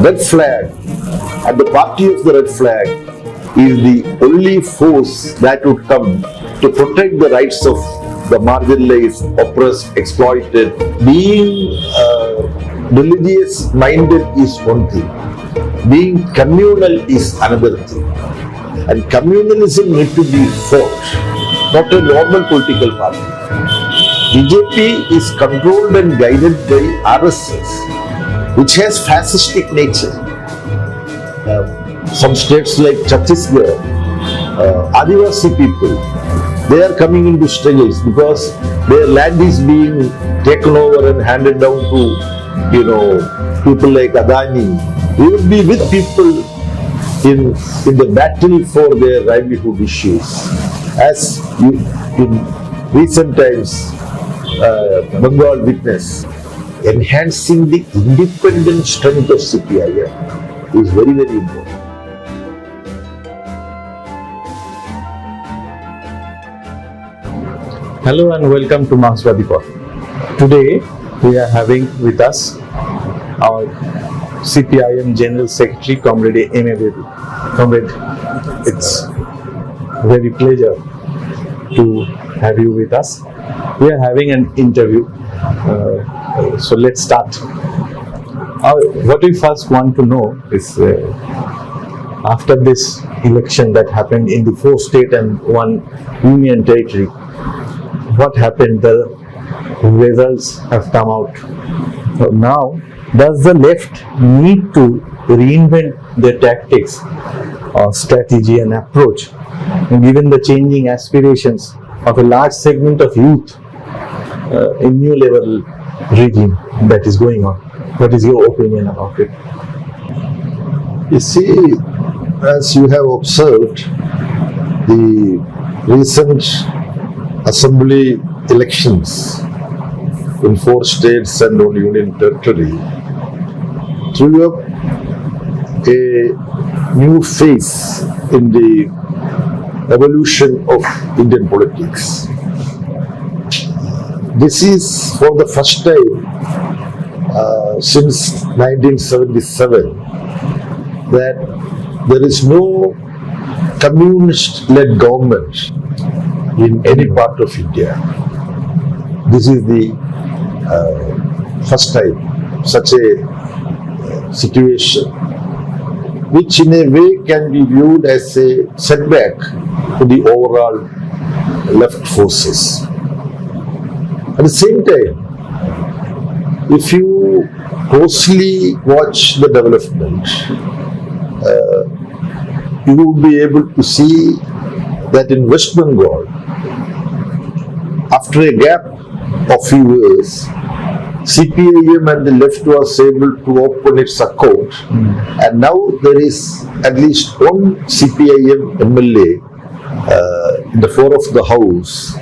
red flag and the party of the red flag is the only force that would come to protect the rights of the marginalized, oppressed, exploited. Being religious minded is one thing. Being communal is another thing. And communalism needs to be fought, not a normal political party. BJP is controlled and guided by RSS, which has fascistic nature. Some states like Chhattisgarh, Adivasi people, they are coming into struggles because their land is being taken over and handed down to, people like Adani. We will be with people in the battle for their livelihood issues. As in recent times, Bengal witness, enhancing the independent strength of CPIM is very, very important. Hello and welcome to Marxwadi Pod. Today we are having with us our CPIM General Secretary, Comrade M.A. Babu. Comrade, it's very pleasure to have you with us. We are having an interview, so let's start. What we first want to know is, after this election that happened in the 4 states and 1 union territory, what happened? The results have come out. So now, does the left need to reinvent their tactics or strategy and approach, given the changing aspirations of a large segment of youth in new level regime that is going on? What is your opinion about it? You see, as you have observed, the recent assembly elections in 4 states and 1 union territory threw up a new phase in the evolution of Indian politics. This is for the first time since 1977 that there is no communist-led government in any part of India. This is the first time such a situation, which in a way can be viewed as a setback to the overall left forces. At the same time, if you closely watch the development, you will be able to see that in West Bengal, after a gap of few years, CPIM and the left was able to open its account, and now there is at least one CPIM MLA in the floor of the house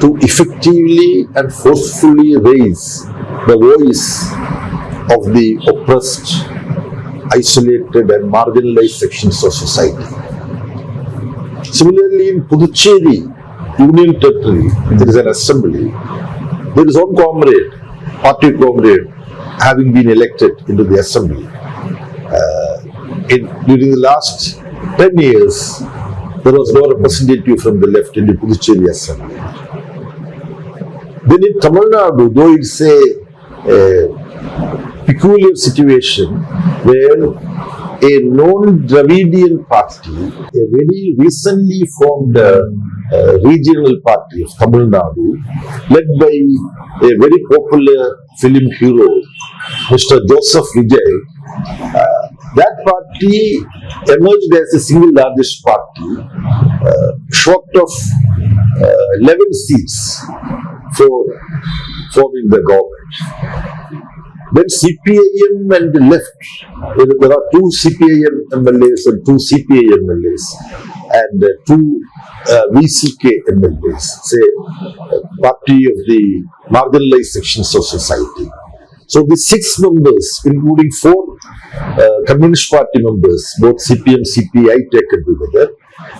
to effectively and forcefully raise the voice of the oppressed, isolated and marginalized sections of society. Similarly, in Puducherry Union Territory, there is an assembly. There is one comrade, party comrade, having been elected into the assembly. During the last 10 years, there was no representative from the left in the Puducherry assembly. Then in Tamil Nadu, though it's a peculiar situation where a non-Dravidian party, a very recently formed regional party of Tamil Nadu, led by a very popular film hero, Mr. Joseph Vijay, that party emerged as the single largest party, short of 11 seats for forming the government. Then CPIM and the left, there are 2 CPIM MLAs and 2 CPI MLAs and 2 VCK MLAs, say party of the marginalized sections of society. So the 6 members, including 4 Communist Party members, both CPM, CPI taken together,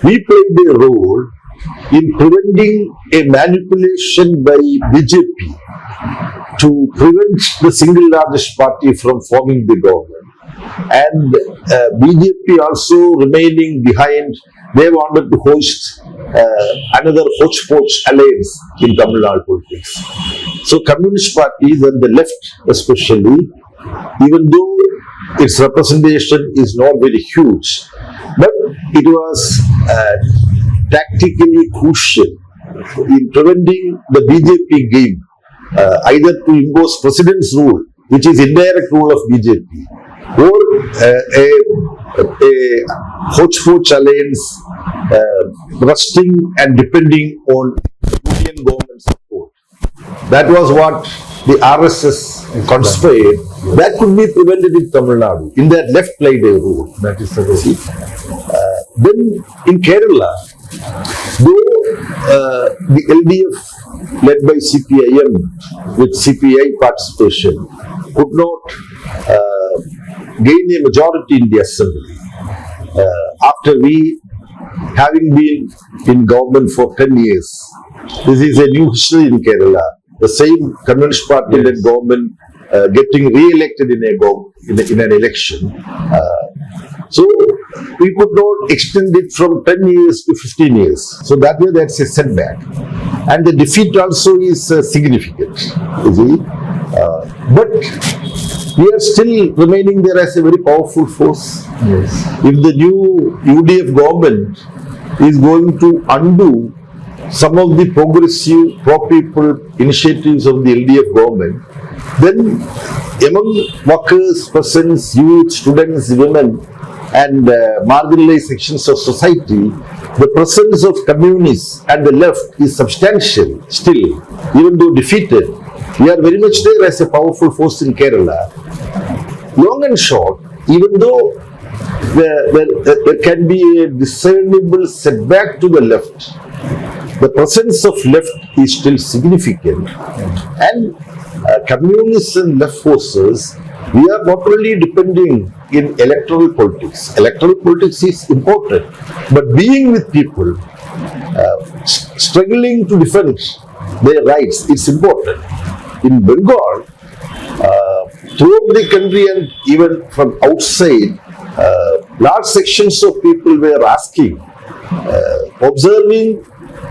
we played a role in preventing a manipulation by BJP to prevent the single largest party from forming the government. and BJP also remaining behind. They wanted to host another hodgepodge alliance in Tamil Nadu politics. So communist parties and the left especially, even though its representation is not very huge, but it was tactically crucial in preventing the BJP game either to impose president's rule, which is indirect rule of BJP, or a hodgepodge alliance resting and depending on union government support. That was what the RSS conspired. That could be prevented in Tamil Nadu. In that left played a role. That is the way. Then in Kerala, though the LDF led by CPIM with CPI participation could not gain a majority in the assembly. After we having been in government for 10 years, this is a new history in Kerala. The same Communist Party led government getting re-elected in an election. So we could not extend it from 10 years to 15 years. So that way that's a setback. And the defeat also is significant. You see? But we are still remaining there as a very powerful force. Yes. If the new UDF government is going to undo some of the progressive pro-people initiatives of the LDF government, then among workers, persons, youth, students, women and marginalized sections of society, the presence of communists and the left is substantial still, even though defeated. We are very much there as a powerful force in Kerala. Long and short, even though there can be a discernible setback to the left, the presence of left is still significant. And communists and left forces, we are not only depending in electoral politics. Electoral politics is important, but being with people, struggling to defend their rights, it's important. In Bengal, throughout the country and even from outside, large sections of people were asking, observing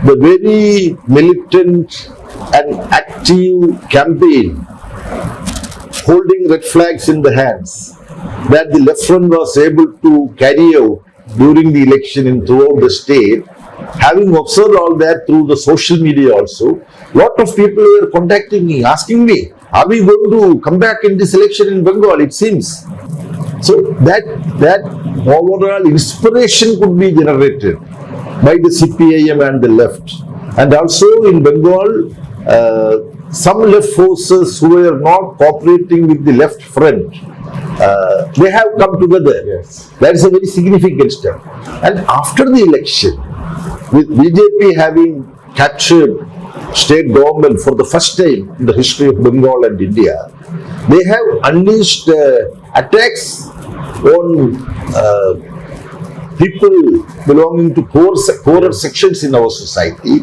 the very militant and active campaign, holding red flags in the hands, that the left front was able to carry out during the election and throughout the state. Having observed all that through the social media also, lot of people were contacting me, asking me, are we going to come back in this election in Bengal, it seems. So that overall inspiration could be generated by the CPIM and the left. And also in Bengal, some left forces who were not cooperating with the left front, they have come together. Yes. That is a very significant step. And after the election, with BJP having captured state government for the first time in the history of Bengal and India, they have unleashed attacks on people belonging to poorer sections in our society.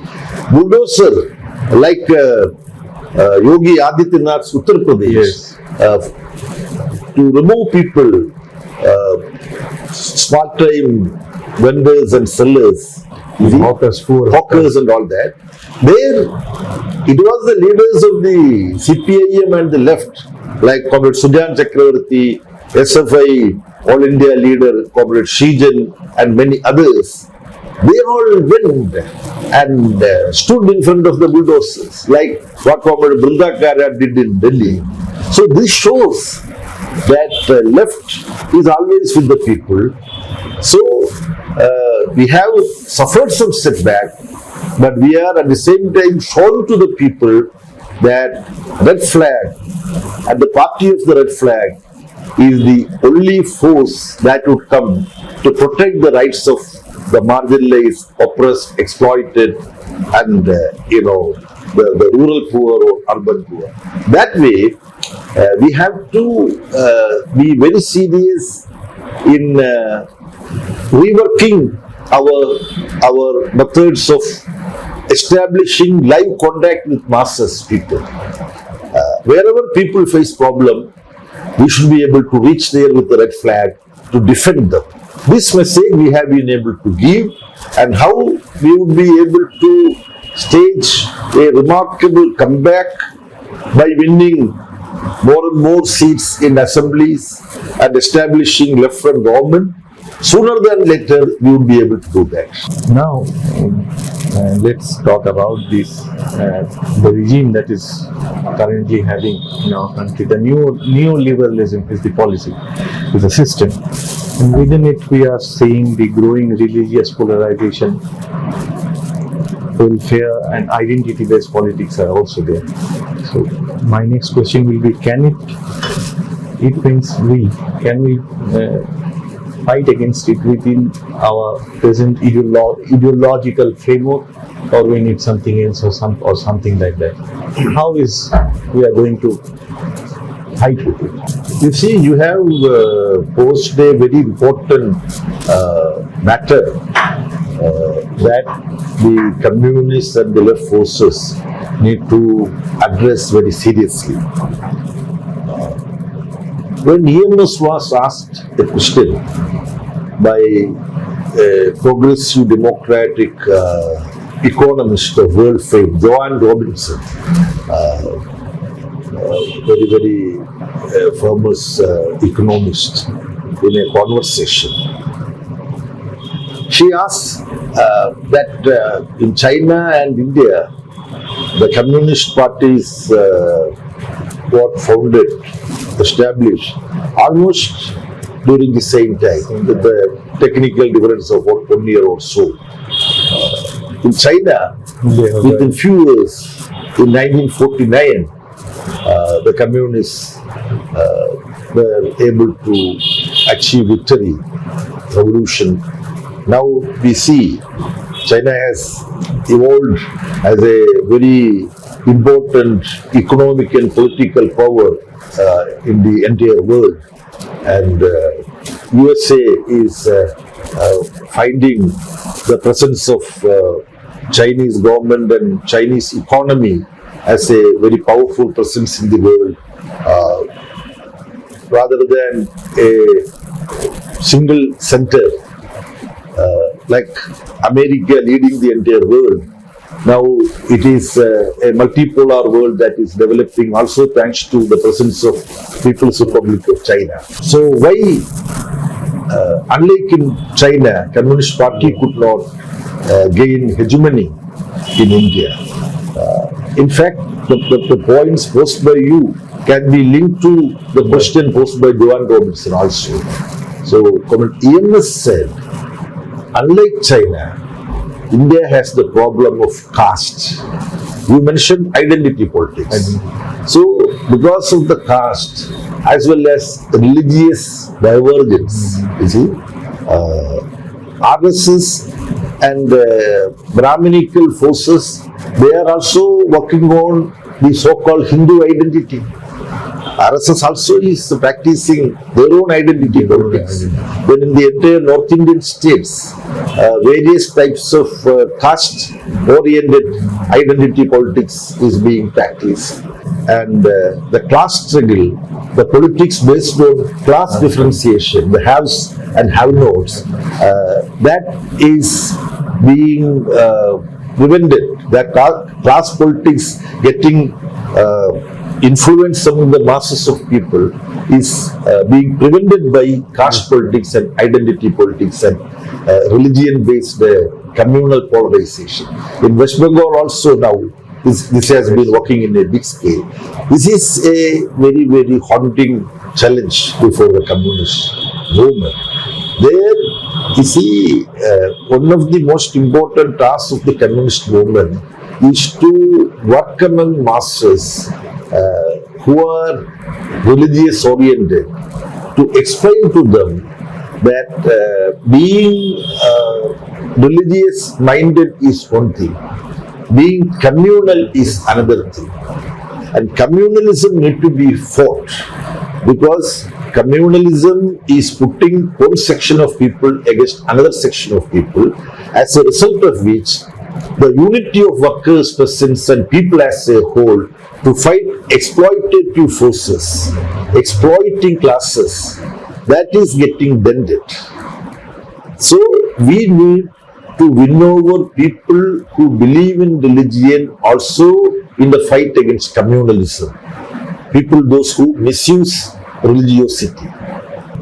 Bulldozer like Yogi Adityanath's Uttar Pradesh, to remove people, small-time vendors and sellers, hawkers and all that. There, it was the leaders of the CPIM and the left, like Comrade Sujan Chakravarti, SFI, All India leader, Comrade Shijan, and many others. They all went and stood in front of the bulldozers, like what Comrade Brindakara did in Delhi. So this shows that left is always with the people. So we have suffered some setback, but we are at the same time shown to the people that red flag and the party of the red flag is the only force that would come to protect the rights of the marginalized, oppressed, exploited, and the rural poor or urban poor. That way, we have to be very serious in reworking our methods of establishing live contact with masses people. Wherever people face problem, we should be able to reach there with the red flag to defend them. This message we have been able to give, and how we would be able to stage a remarkable comeback by winning more and more seats in assemblies and establishing left-front government. Sooner than later, we will be able to do that. Now, let's talk about this the regime that is currently having in our country. The neoliberalism is the policy, is the system, and within it we are seeing the growing religious polarization. Welfare and identity-based politics are also there. So, my next question will be: can we fight against it within our present ideological framework, or we need something else or something like that? How we are going to fight with it? You see, you have posed a very important matter that the communists and the left forces need to address very seriously. When EMS was asked a question by a progressive democratic economist of world fame, Joanne Robinson, very famous economist, in a conversation, she asked that in China and India, the communist parties got founded, established almost during the same time, with the technical difference of about 1 year or so. In China, within few years, in 1949, the communists were able to achieve victory, revolution. Now we see China has evolved as a very important economic and political power in the entire world, and USA is finding the presence of Chinese government and Chinese economy as a very powerful presence in the world, rather than a single center like America leading the entire world. Now it is a multipolar world that is developing, also thanks to the presence of People's Republic of China. So why, unlike in China, Communist Party could not gain hegemony in India? In fact, the points posed by you can be linked to the question posed by Joanne Robinson also. So, EMS said, unlike China, India has the problem of caste. You mentioned identity politics. So, because of the caste as well as religious divergence, you see, RSS and Brahminical forces, they are also working on the so-called Hindu identity. RSS also is practicing their own identity politics. Then in the entire North Indian states, various types of caste-oriented identity politics is being practiced. And the class struggle, the politics based on class differentiation, the haves and have-nots, that is being prevented. That class politics getting influence among the masses of people is being prevented by caste politics and identity politics and religion-based communal polarization. In West Bengal also now, this has been working in a big scale. This is a very, very haunting challenge before the communist movement. There, you see, one of the most important tasks of the communist movement is to work among masses who are religious oriented, to explain to them that being religious minded is one thing, being communal is another thing, and communalism need to be fought, because communalism is putting one section of people against another section of people, as a result of which the unity of workers, peasants and people as a whole to fight exploitative forces, exploiting classes, that is getting dented. So we need to win over people who believe in religion also in the fight against communalism. People, those who misuse religiosity.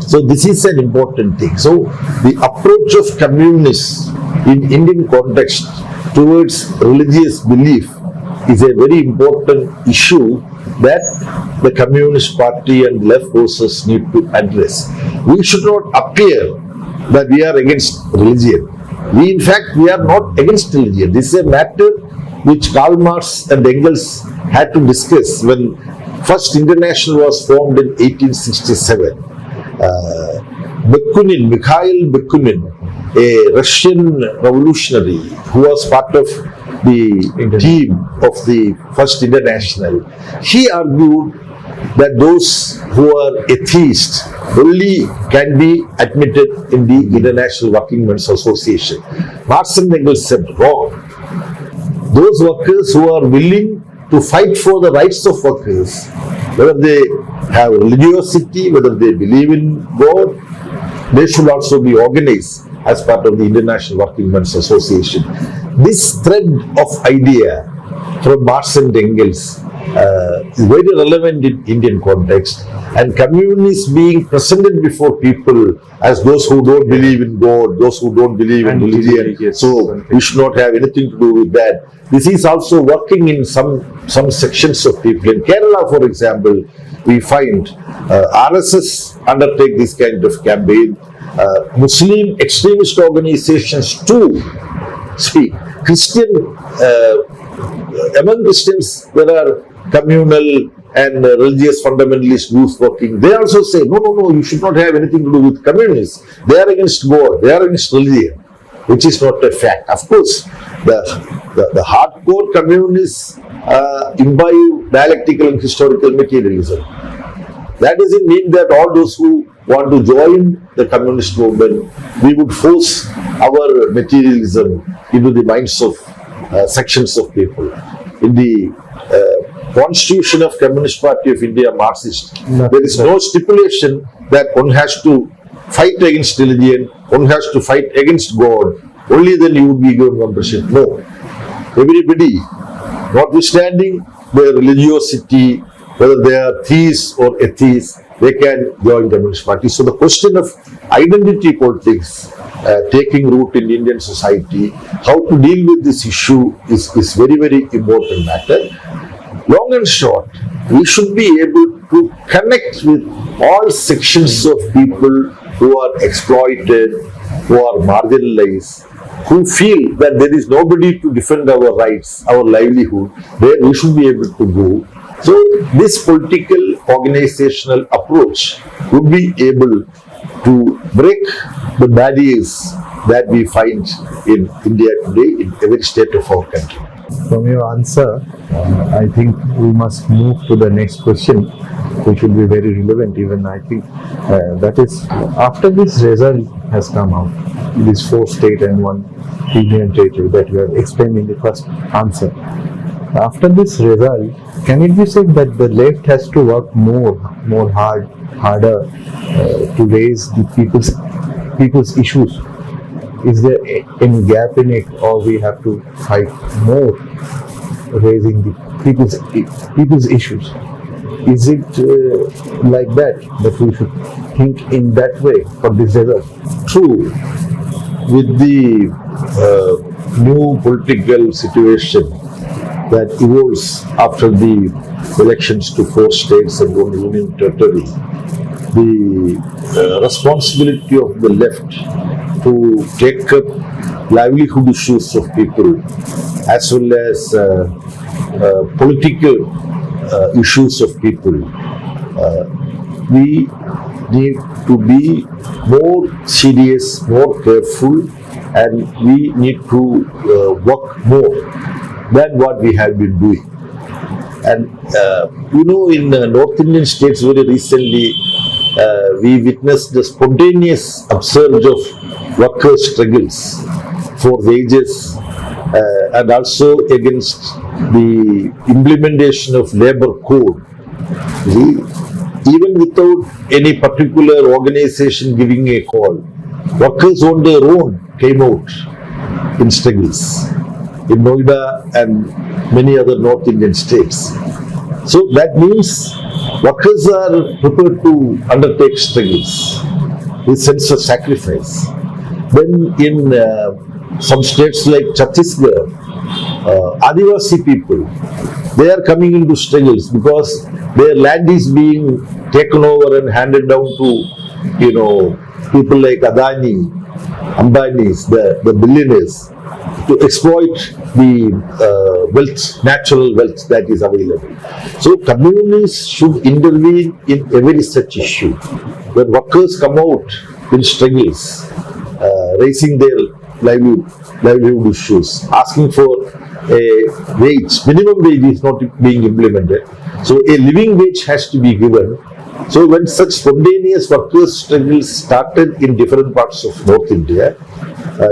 So this is an important thing. So the approach of communists in Indian context towards religious belief is a very important issue that the Communist Party and left forces need to address. We should not appear that we are against religion. We, in fact, we are not against religion. This is a matter which Karl Marx and Engels had to discuss when first International was formed in 1867. Mikhail Bakunin, a Russian revolutionary who was part of the team of the first International, he argued that those who are atheists only can be admitted in the International Working Men's Association. Marx and Engels said wrong. Those workers who are willing to fight for the rights of workers, whether they have religiosity, whether they believe in God, they should also be organized as part of the International Working Men's Association. This thread of idea from Marx and Engels is very relevant in Indian context, and communists being presented before people as those who don't believe in God, those who don't believe in religion, so we should not have anything to do with that. This is also working in some sections of people. In Kerala, for example, we find RSS undertake this kind of campaign. Muslim extremist organizations too speak. Among Christians, there are communal and religious fundamentalist groups working. They also say, no, you should not have anything to do with communists. They are against God, they are against religion, which is not a fact. Of course, the hardcore communists imbibe dialectical and historical materialism. That doesn't mean that all those who want to join the communist movement, we would force our materialism into the minds of sections of people. In the Constitution of Communist Party of India, Marxist, there is no stipulation that one has to fight against religion, one has to fight against God, only then you would be given membership. No. Everybody, notwithstanding their religiosity, whether they are theists or atheists, they can join the Communist Party. So the question of identity politics taking root in Indian society, how to deal with this issue is very, very important matter. Long and short, we should be able to connect with all sections of people who are exploited, who are marginalized, who feel that there is nobody to defend our rights, our livelihood, where we should be able to go. So this political organizational approach would be able to break the barriers that we find in India today, in every state of our country. From your answer, I think we must move to the next question, which will be very relevant even, I think. That is, after this result has come out, this 4 state and 1 union territory that you have explained in the first answer. After this result, can it be said that the left has to work harder to raise the people's issues? Is there any gap in it, or we have to fight more raising the people's issues? Is it like that we should think in that way for this result? True. With the new political situation that evolves after the elections to 4 states and 1 union territory, the responsibility of the left to take up livelihood issues of people as well as political issues of people, we need to be more serious, more careful, and we need to work more than what we have been doing. And in North Indian states very recently, we witnessed the spontaneous upsurge of workers' struggles for wages, and also against the implementation of labor code. See, even without any particular organization giving a call, workers on their own came out in struggles in Noida and many other North Indian states. So that means workers are prepared to undertake struggles with sense of sacrifice. Then in some states like Chhattisgarh, Adivasi people, they are coming into struggles because their land is being taken over and handed down to, people like Adani, Ambani's, the billionaires, to exploit the wealth, natural wealth that is available. So communists should intervene in every such issue. When workers come out in struggles, raising their livelihood issues, asking for a wage, minimum wage is not being implemented. So a living wage has to be given. So when such spontaneous workers' struggles started in different parts of North India,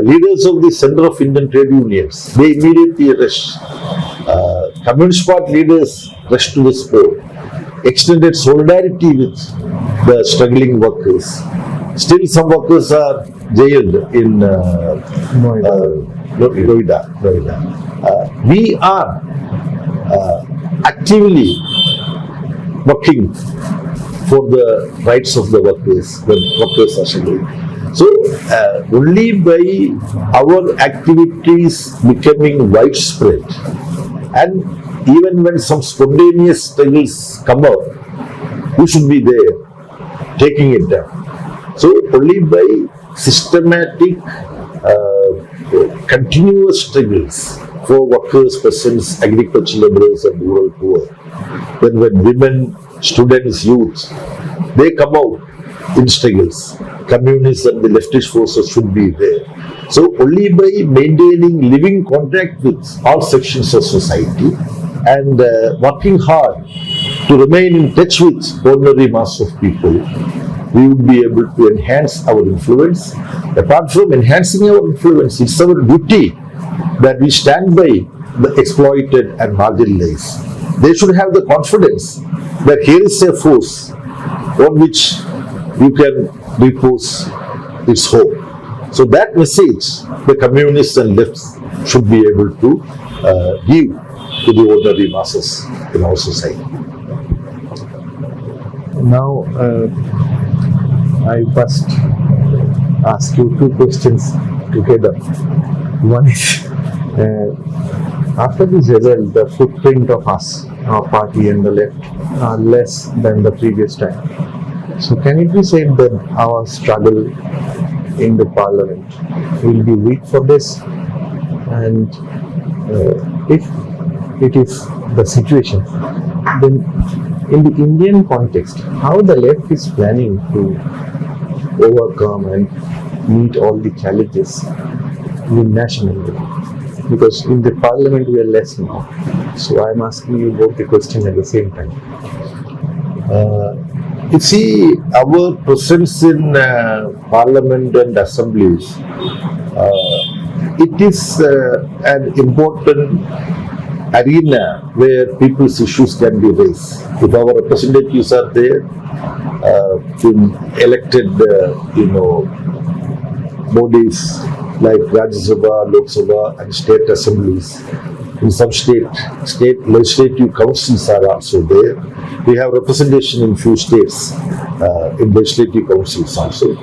leaders of the Center of Indian Trade Unions, they immediately rushed. Communist Party leaders rushed to the spot, extended solidarity with the struggling workers. Still, some workers are jailed in Noida. We are actively working for the rights of the workers when workers are struggling. So, only by our activities becoming widespread, and even when some spontaneous struggles come up, we should be there taking it down. So, only by systematic, continuous struggles for workers, peasants, agricultural laborers, and rural poor. Then, when women, students, youth, they come out in struggles, communists and the leftist forces should be there. So only by maintaining living contact with all sections of society and working hard to remain in touch with ordinary mass of people, we would be able to enhance our influence. Apart from enhancing our influence, it's our duty that we stand by the exploited and marginalized. They should have the confidence that here is a force on which you can repose its hope. So that message the communists and lefts should be able to give to the ordinary masses in our society. Now, I first ask you two questions together. One is, after this result, the footprint of us, our party and the left, are less than the previous time. So can it be said that our struggle in the parliament will be weak for this? And if it is the situation, then in the Indian context, how the left is planning to overcome and meet all the challenges in national level? Because in the parliament we are less now. So I am asking you both the question at the same time. You see, our presence in parliament and assemblies, it is an important arena where people's issues can be raised. If our representatives are there, in elected, bodies like Rajya Sabha, Lok Sabha, and state assemblies. In some state legislative councils are also there. We have representation in few states in legislative councils also.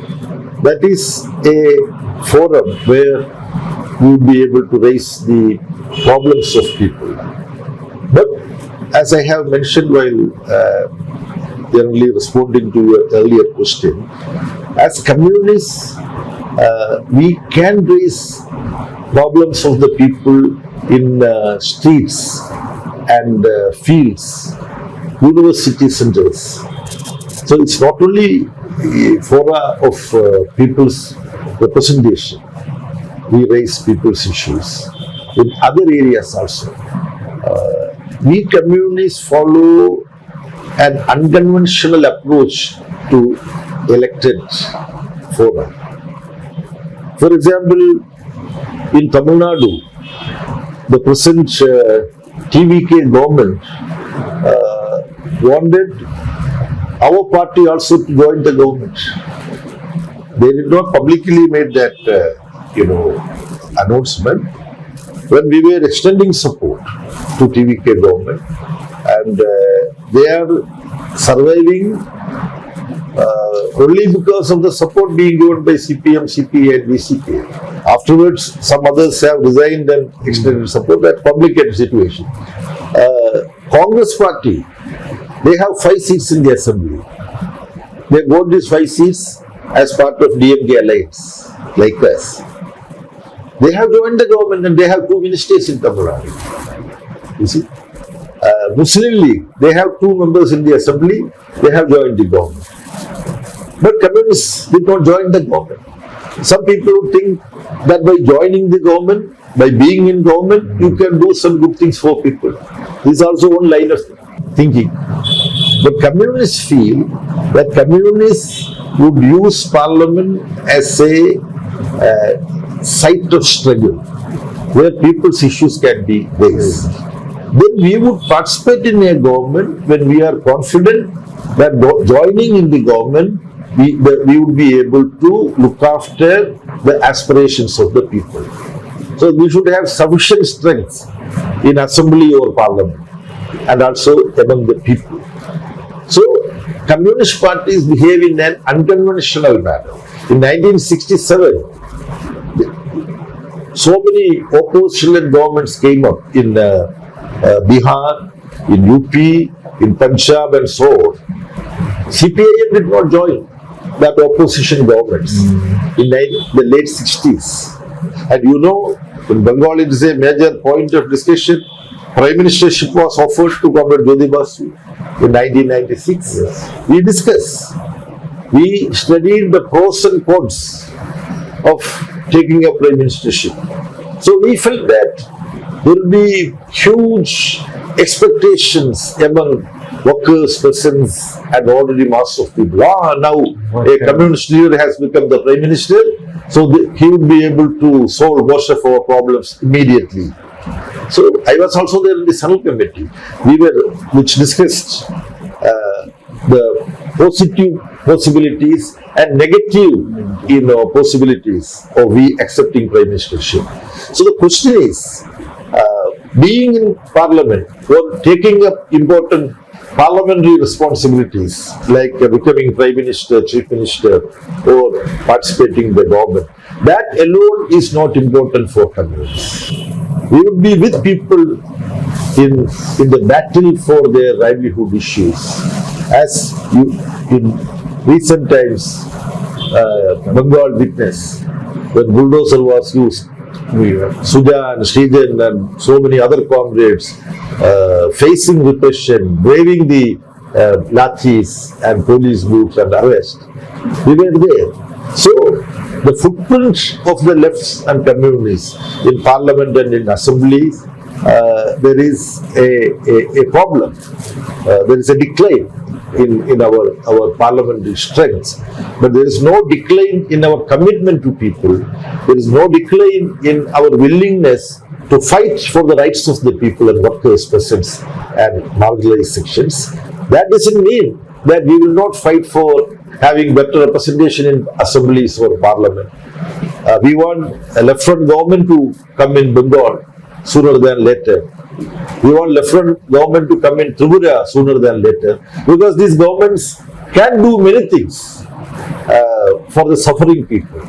That is a forum where we will be able to raise the problems of people. But as I have mentioned while generally responding to your earlier question, as communists, we can raise problems of the people in streets and fields, university centers. So it's not only a fora of people's representation. We raise people's issues in other areas also. We communists follow an unconventional approach to elected fora. For example, in Tamil Nadu, the present TVK government wanted our party also to join the government. They did not publicly make that, announcement. When we were extending support to TVK government, and they are surviving only because of the support being given by CPM, CPA and DCP. Afterwards, some others have resigned and extended support. That complicated situation. Congress party, they have 5 seats in the assembly. They got these 5 seats as part of DMK alliance, like us. They have joined the government and they have 2 ministers in Tamil Nadu. You see? Muslim League, they have 2 members in the assembly, they have joined the government. But communists did not join the government. Some people would think that by joining the government, by being in government, you can do some good things for people. This is also one line of thinking. But communists feel that communists would use parliament as a site of struggle where people's issues can be raised. Then we would participate in a government when we are confident that joining in the government, we would be able to look after the aspirations of the people. So we should have sufficient strength in assembly or parliament and also among the people. So communist parties behave in an unconventional manner. In 1967, so many opposition governments came up in Bihar, in UP, in Punjab and so on. CPIM did not join that opposition governments in the late 60s. And in Bengal it is a major point of discussion. Prime Ministership was offered to Comrade Jyoti Basu in 1996. Yes. We discussed. We studied the pros and cons of taking a Prime Ministership. So we felt that there will be huge expectations among workers, peasants, and already mass of people. Now a communist leader has become the Prime Minister, so he will be able to solve most of our problems immediately. So I was also there in the Central Committee, which discussed the positive possibilities and negative possibilities of we accepting Prime Ministership. So the question is, being in Parliament or taking up important parliamentary responsibilities like becoming Prime Minister, Chief Minister or participating in the government, that alone is not important for communists. We would be with people in the battle for their livelihood issues. As in recent times, Bengal witnessed when bulldozer was used, Sujan, Srijan and so many other comrades facing repression, braving the lathis and police boots and arrest. We were there. So the footprint of the lefts and communists in parliament and in assemblies, there is a problem. There is a decline in our parliamentary strengths, but there is no decline in our commitment to people. There is no decline in our willingness to fight for the rights of the people and workers, peasants and marginalized sections. That doesn't mean that we will not fight for having better representation in assemblies or parliament. We want a left-front government to come in Bengal sooner than later. We want left-front government to come in Tripura sooner than later, because these governments can do many things for the suffering people.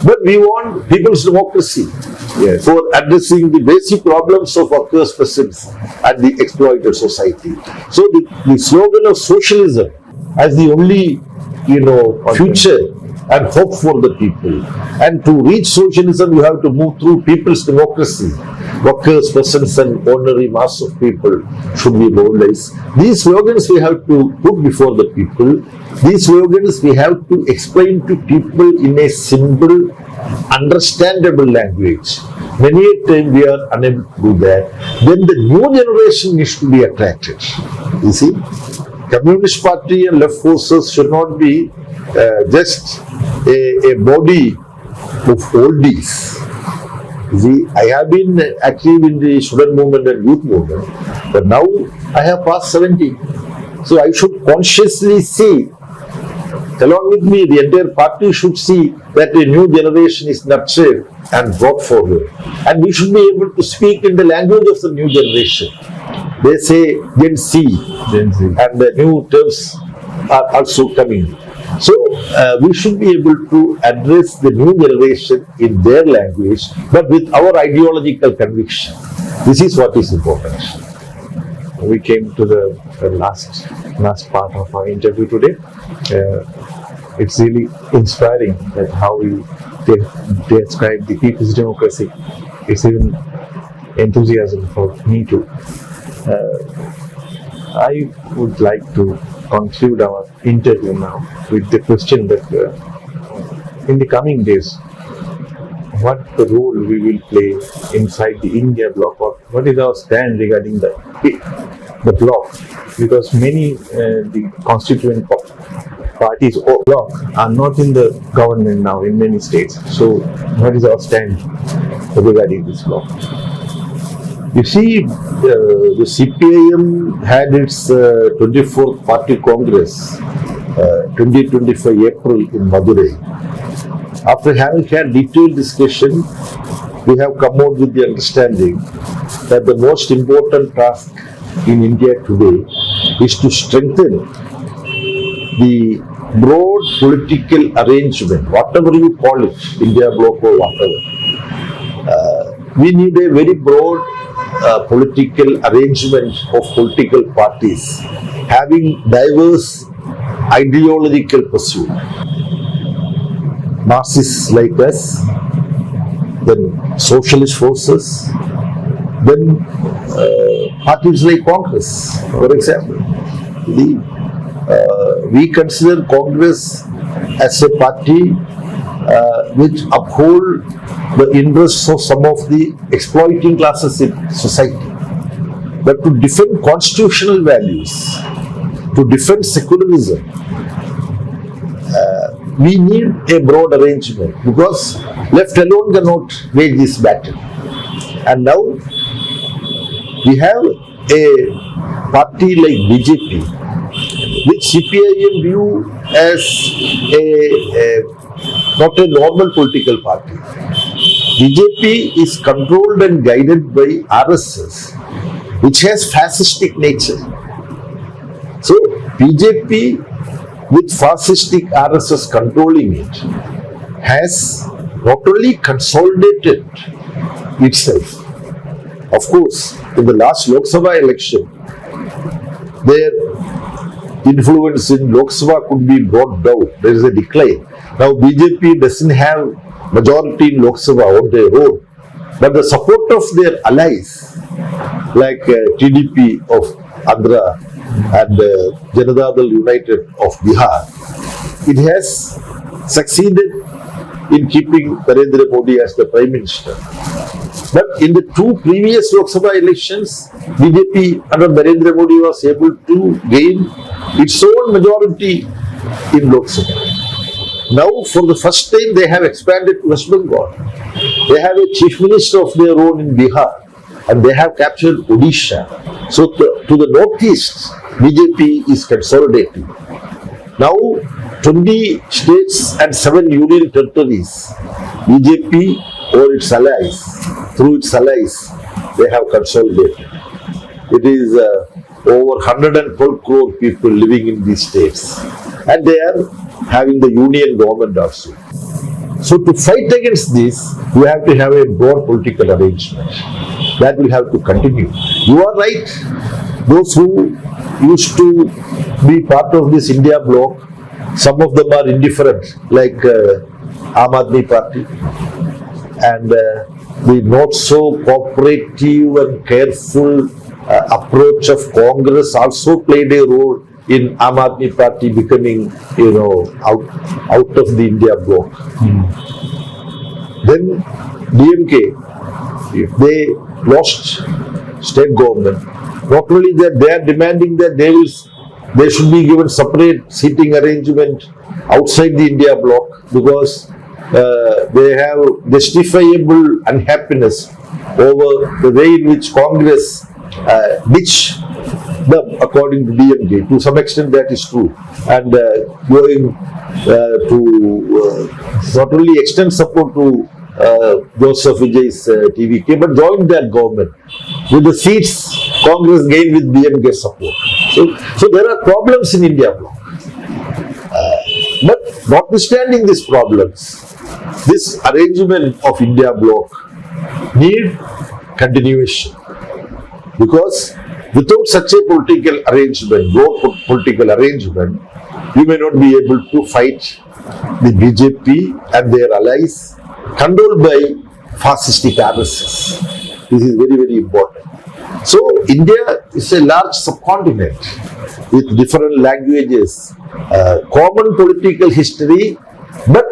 But we want people's democracy for addressing the basic problems of workers, peasants and the exploited society. So the slogan of socialism as the only future and hope for the people. And to reach socialism, you have to move through people's democracy. Workers, peasants and ordinary mass of people should be mobilized. These slogans we have to put before the people. These slogans we have to explain to people in a simple, understandable language. Many a time we are unable to do that. Then the new generation needs to be attracted. You see, Communist Party and left forces should not be just a body of oldies. See, I have been active in the student movement and youth movement, but now I have passed 70. So I should consciously see, along with me, the entire party should see that a new generation is nurtured and brought forward. And we should be able to speak in the language of the new generation. They say Gen Z, and the new terms are also coming. So we should be able to address the new generation in their language, but with our ideological conviction. This is what is important. We came to the last part of our interview today. It's really inspiring that how we describe the people's democracy. It's even enthusiasm for me too. I would like to conclude our interview now with the question that in the coming days, what the role we will play inside the India bloc, or what is our stand regarding the bloc, because many the constituent parties or bloc are not in the government now in many states. So what is our stand regarding this bloc? You see, the CPIM had its 24th Party Congress, 2025 April in Madurai. After having had detailed discussion, we have come out with the understanding that the most important task in India today is to strengthen the broad political arrangement, whatever you call it, India bloc or whatever. We need a very broad political arrangement of political parties having diverse ideological pursuit. Marxists like us, then socialist forces, then parties like Congress, for example. We consider Congress as a party which uphold the interests of some of the exploiting classes in society. But to defend constitutional values, to defend secularism, we need a broad arrangement, because left alone cannot wage this battle. And now we have a party like BJP, which CPIM view as not a normal political party. BJP is controlled and guided by RSS, which has fascistic nature. So BJP, with fascistic RSS controlling it, has not only consolidated itself. Of course, in the last Lok Sabha election, their influence in Lok Sabha could be brought down. There is a decline. Now BJP doesn't have majority in Lok Sabha on their own, but the support of their allies like TDP of Andhra and Janata United of Bihar, it has succeeded in keeping Narendra Modi as the Prime Minister. But in the two previous Lok Sabha elections, BJP under Narendra Modi was able to gain its own majority in Lok Sabha. Now, for the first time, they have expanded to West Bengal. They have a chief minister of their own in Bihar, and they have captured Odisha. So, to the northeast, BJP is consolidating. Now, 20 states and 7 union territories, BJP or its allies, through its allies, they have consolidated. It is over 112 crore people living in these states, and they are having the union government also. So to fight against this, you have to have a broad political arrangement. That will have to continue. You are right. Those who used to be part of this India bloc, some of them are indifferent, like Aam Aadmi Party, and the not so cooperative and careful approach of Congress also played a role in Aam Aadmi Party becoming, out of the India bloc. Then DMK, they lost state government. Not only that, they are demanding that they should be given separate seating arrangement outside the India bloc, because they have justifiable unhappiness over the way in which Congress ditch them according to DMK. To some extent that is true. And going to not only extend support to Joseph Vijay's TVK, but join that government with the seats Congress gained with DMK support. So there are problems in India Bloc. But notwithstanding these problems, this arrangement of India Bloc need continuation, because without such a political arrangement, Bloc political arrangement, you may not be able to fight the BJP and their allies controlled by fascistic RSS. This is very, very important. So India is a large subcontinent with different languages, common political history, but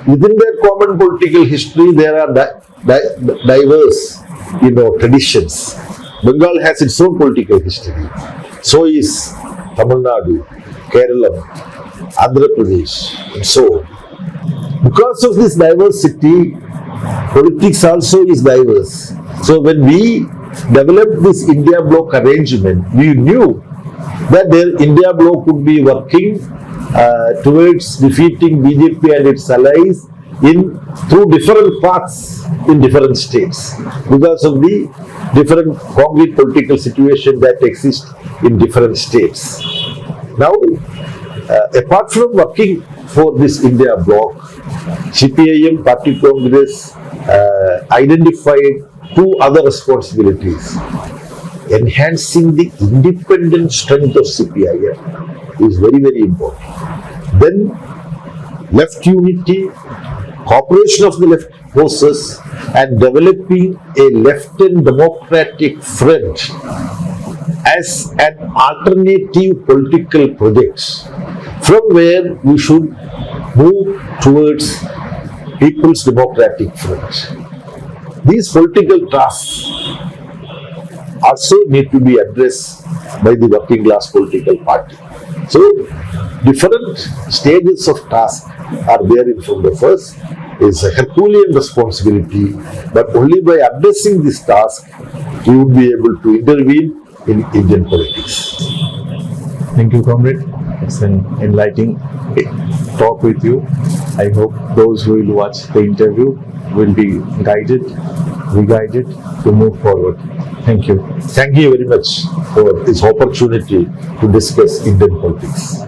within that common political history there are diverse, traditions. Bengal has its own political history. So is Tamil Nadu, Kerala, Andhra Pradesh, and so on. Because of this diversity, politics also is diverse. So when we developed this India Bloc arrangement, we knew that India Bloc would be working towards defeating BJP and its allies through different paths in different states, because of the different concrete political situation that exists in different states. Now, apart from working for this India Bloc, CPIM Party Congress identified two other responsibilities. Enhancing the independent strength of CPIM is very, very important. Then left unity, cooperation of the left forces, and developing a left and democratic front as an alternative political project from where we should move towards People's Democratic Front. These political tasks also need to be addressed by the working class political party. So, different stages of task are there in front of us. It's a Herculean responsibility, but only by addressing this task, we would be able to intervene in Indian politics. Thank you, comrade. It's an enlightening talk with you. I hope those who will watch the interview will be re-guided to move forward. Thank you. Thank you very much for this opportunity to discuss Indian politics.